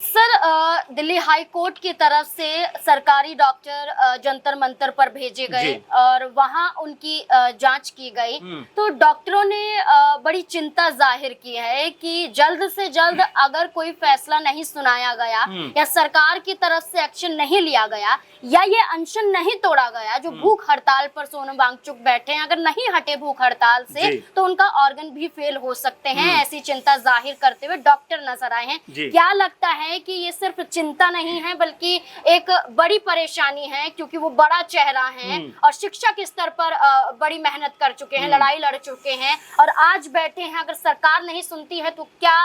Sir Delhi high court की तरफ से सरकारी डॉक्टर जंतर मंतर पर भेजे गए और वहां उनकी जांच की गई। तो डॉक्टरों ने बड़ी चिंता जाहिर की है कि जल्द से जल्द अगर कोई फैसला नहीं सुनाया गया या सरकार की तरफ से एक्शन नहीं लिया गया या ये अनशन नहीं तोड़ा गया, जो भूख हड़ताल पर सोनम वांगचुक बैठे हैं, अगर नहीं हटे भूख हड़ताल से तो उनका ऑर्गन भी फेल हो सकते हैं। ऐसी चिंता जाहिर करते हुए डॉक्टर नजर आए हैं। क्या लगता है कि ये सिर्फ चिंता नहीं है बल्कि एक बड़ी परेशानी है, क्योंकि वो बड़ा चेहरा है और शिक्षा के स्तर पर बड़ी मेहनत कर चुके हैं, लड़ाई लड़ चुके हैं और आज बैठे हैं। अगर सरकार नहीं सुनती है तो क्या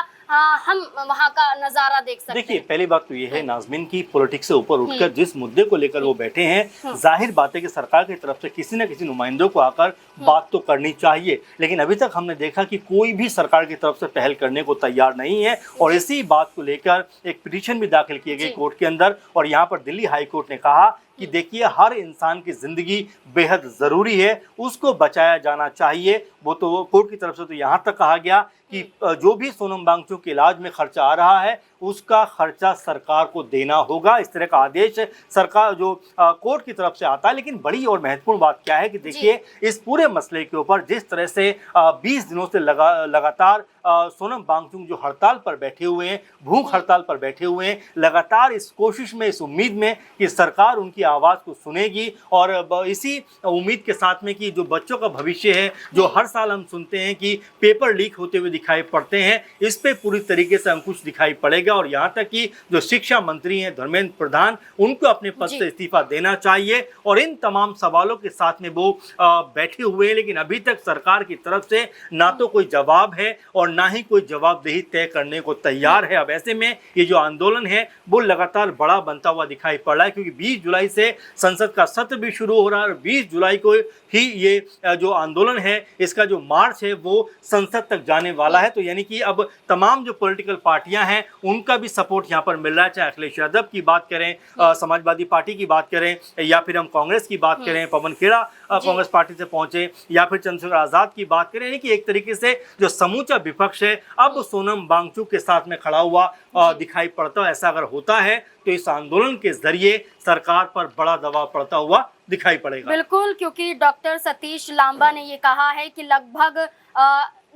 हम वहां का नजारा देख सकते हैं? देखिए, पहली बात तो ये है नाज़मीन की पॉलिटिक्स से ऊपर उठकर जिस मुद्दे को लेकर वो बैठे हैं, जाहिर बात है कि सरकार की तरफ से किसी न किसी नुमाइंदों को आकर बात तो करनी चाहिए, लेकिन अभी तक हमने देखा कि कोई भी सरकार की तरफ से पहल करने को तैयार नहीं है। और इसी बात को लेकर एक पिटीशन भी दाखिल की गई कोर्ट के अंदर और यहाँ पर दिल्ली हाई कोर्ट ने कहा कि देखिए, हर इंसान की ज़िंदगी बेहद ज़रूरी है, उसको बचाया जाना चाहिए। वो तो कोर्ट की तरफ से तो यहाँ तक कहा गया कि जो भी सोनम वांगचुक के इलाज में खर्चा आ रहा है उसका खर्चा सरकार को देना होगा। इस तरह का आदेश सरकार जो कोर्ट की तरफ से आता है। लेकिन बड़ी और महत्वपूर्ण बात क्या है कि देखिए, इस पूरे मसले के ऊपर जिस तरह से 20 दिनों से लगातार सोनम वांगचुक जो हड़ताल पर बैठे हुए हैं, भूख हड़ताल पर बैठे हुए हैं, लगातार इस कोशिश में, इस उम्मीद में कि सरकार उनकी आवाज़ को सुनेगी और इसी उम्मीद के साथ में कि जो बच्चों का भविष्य है, जो हर साल हम सुनते हैं कि पेपर लीक होते हुए दिखाई पड़ते हैं, इस पे पूरी तरीके से अंकुश दिखाई पड़ेगा। और यहाँ तक कि जो शिक्षा मंत्री हैं धर्मेंद्र प्रधान, उनको अपने पद से इस्तीफा देना चाहिए। और इन तमाम सवालों के साथ में वो बैठे हुए हैं, लेकिन अभी तक सरकार की तरफ से ना तो कोई जवाब है और ना ही कोई जवाबदेही तय करने को तैयार है। अब ऐसे में ये जो आंदोलन है वो लगातार बड़ा बनता हुआ दिखाई पड़ रहा है, क्योंकि 20 जुलाई से संसद का सत्र भी शुरू हो रहा है और 20 जुलाई को ही ये जो आंदोलन है, इसका जो मार्च है वो संसद तक जाने वाला है। तो यानी कि अब तमाम जो पॉलिटिकल पार्टियां हैं उनका भी सपोर्ट यहाँ पर मिल रहा है, चाहे अखिलेश यादव की बात करें, समाजवादी पार्टी की बात करें, या फिर हम कांग्रेस की बात करें, पवन खेड़ा कांग्रेस पार्टी से पहुंचे, या फिर चंद्रशेखर आजाद की बात करें। यानी कि एक तरीके से जो समूचा विपक्ष है अब सोनम वांगचुक के साथ में खड़ा हुआ दिखाई पड़ता है। ऐसा अगर होता है तो इस आंदोलन के जरिए सरकार पर बड़ा दबाव पड़ता हुआ दिखाई पड़ेगा। बिल्कुल, क्योंकि डॉक्टर सतीश लांबा ने ये कहा है कि लगभग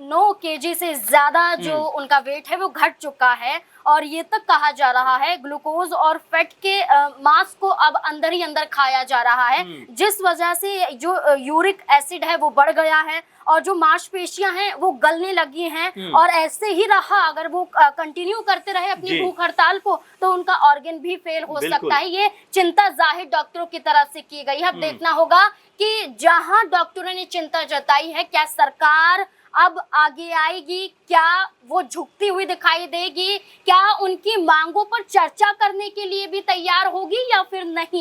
9 केजी से ज्यादा जो उनका वेट है वो घट चुका है और ये तक कहा जा रहा है ग्लूकोज और फैट के मांस को अब अंदर ही अंदर खाया जा रहा है, जिस वजह से जो यूरिक एसिड है वो बढ़ गया है और जो मांसपेशियां हैं वो गलने लगी हैं। और ऐसे ही रहा, अगर वो कंटिन्यू करते रहे अपनी भूख हड़ताल को, तो उनका ऑर्गन भी फेल हो सकता है। ये चिंता जाहिर डॉक्टरों की तरफ से की गई है। अब देखना होगा कि जहां डॉक्टरों ने चिंता जताई है, क्या सरकार अब आगे आएगी, क्या वो झुकती हुई दिखाई देगी, क्या उनकी मांगों पर चर्चा करने के लिए भी तैयार होगी या फिर नहीं।